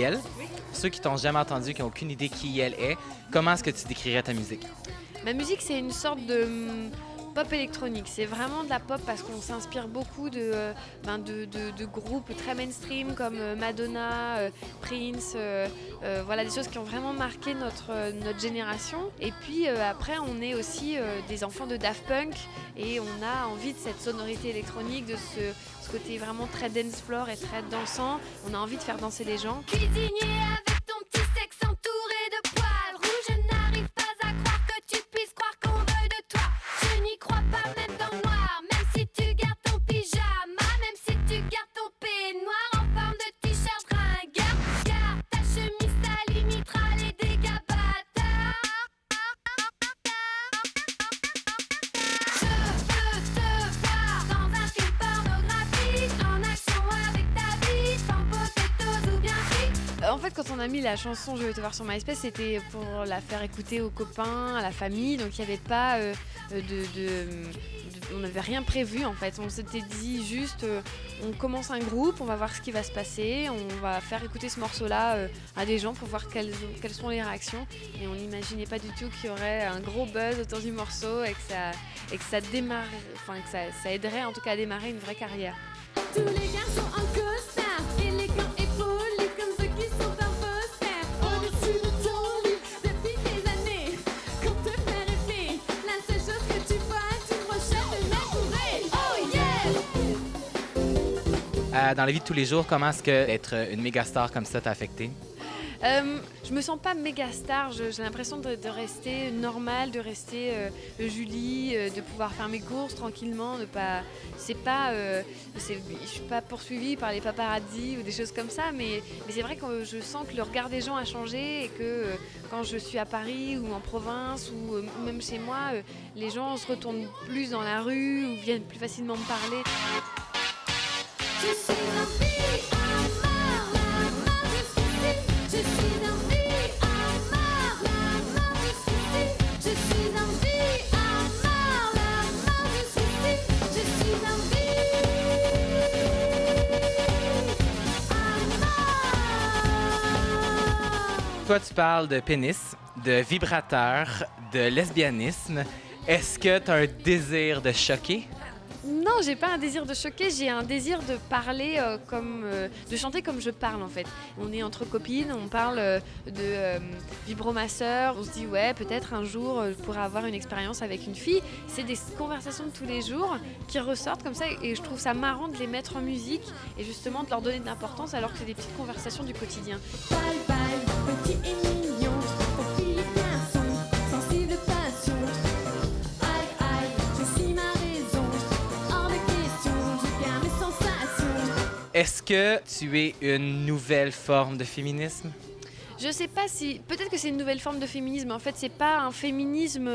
Gabrielle. Pour ceux qui t'ont jamais entendu, qui n'ont aucune idée qui elle est, comment est-ce que tu décrirais ta musique? Ma musique, c'est une sorte de pop électronique. C'est vraiment de la pop parce qu'on s'inspire beaucoup de groupes très mainstream comme Madonna, Prince, voilà, des choses qui ont vraiment marqué notre génération. Et puis après, on est aussi des enfants de Daft Punk et on a envie de cette sonorité électronique, de ce côté vraiment très dance floor et très dansant. On a envie de faire danser les gens. Cuisinier avec ton petit sexe entouré de poils rouges, je n'arrive pas à croire que tu puisses croire qu'on veut de toi. Je n'y crois pas même dans le noir, même si tu gardes ton pyjama, même si tu gardes ton peignoir en forme de t-shirt ringard. Car ta chemise ça limitera les dégâts bâtards. Je veux te voir dans un film pornographique, en action avec ta vie, sans potatoes ou bien frites. En fait, quand on a mis la chanson Je vais te voir sur MySpace, c'était pour la faire écouter aux copains, à la famille. Donc il n'y avait pas on n'avait rien prévu en fait. On s'était dit juste, on commence un groupe, on va voir ce qui va se passer, on va faire écouter ce morceau-là à des gens pour voir quelles sont les réactions. Et on n'imaginait pas du tout qu'il y aurait un gros buzz autour du morceau et que ça démarre, enfin que ça aiderait en tout cas à démarrer une vraie carrière. Tous les garçons en costard, élégants et polis, comme ceux qui sont un poster au-dessus de ton lit depuis des années. Quand te fait rêver, la seule chose que tu vois, tu recherches de l'entourer. Oh yeah! Dans la vie de tous les jours, comment est-ce que être une méga star comme ça t'a affecté? Je me sens pas méga star, j'ai l'impression de rester normale, de rester Julie, de pouvoir faire mes courses tranquillement, je suis pas poursuivie par les paparazzis ou des choses comme ça, mais c'est vrai que je sens que le regard des gens a changé et que quand je suis à Paris ou en province ou même chez moi, les gens se retournent plus dans la rue ou viennent plus facilement me parler. Je suis en vie, en mort, la mort, je suis en vie, en mort, la mort, je suis en vie, en mort, la mort, je suis en vie, en mort. Toi, tu parles de pénis, de vibrateur, de lesbianisme. Est-ce que tu as un désir de choquer? Non, j'ai pas un désir de choquer, j'ai un désir de parler de chanter comme je parle en fait. On est entre copines, on parle de vibromasseur, on se dit ouais peut-être un jour je pourrais avoir une expérience avec une fille. C'est des conversations de tous les jours qui ressortent comme ça et je trouve ça marrant de les mettre en musique et justement de leur donner de l'importance alors que c'est des petites conversations du quotidien. Bye bye, petit et mignon, pour fille et garçon, sensible passion. Aïe aïe, je suis ma raison, hors de question, je garde mes sensations. Est-ce que tu es une nouvelle forme de féminisme? Je sais pas si. Peut-être que c'est une nouvelle forme de féminisme. Mais en fait, c'est pas un féminisme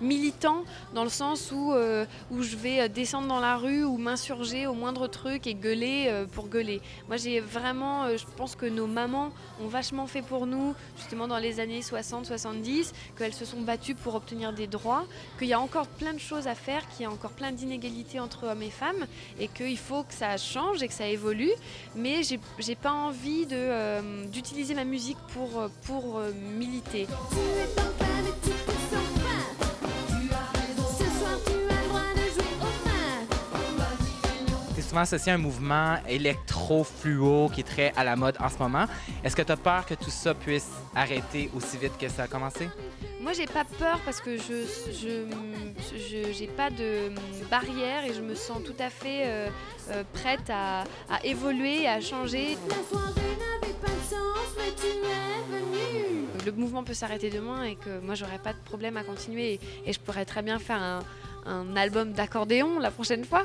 militant dans le sens où je vais descendre dans la rue ou m'insurger au moindre truc et gueuler pour gueuler. Moi, j'ai vraiment. Je pense que nos mamans ont vachement fait pour nous, justement dans les années 60-70, qu'elles se sont battues pour obtenir des droits, qu'il y a encore plein de choses à faire, qu'il y a encore plein d'inégalités entre hommes et femmes et qu'il faut que ça change et que ça évolue. Mais j'ai pas envie d'utiliser ma musique pour militer. Tu es en panne et tu te sens pas. Tu as raison. Ce soir tu as le droit de jouer au mat. Tu es souvent associé à un mouvement électro-fluo qui est très à la mode en ce moment. Est-ce que tu as peur que tout ça puisse arrêter aussi vite que ça a commencé? Moi, j'ai pas peur parce que j'ai pas de barrière et je me sens tout à fait prête à évoluer et à changer. La soirée n'avait pas de sens, mais tu es venu. Le mouvement peut s'arrêter demain et que moi, j'aurais pas de problème à continuer et je pourrais très bien faire un album d'accordéon la prochaine fois.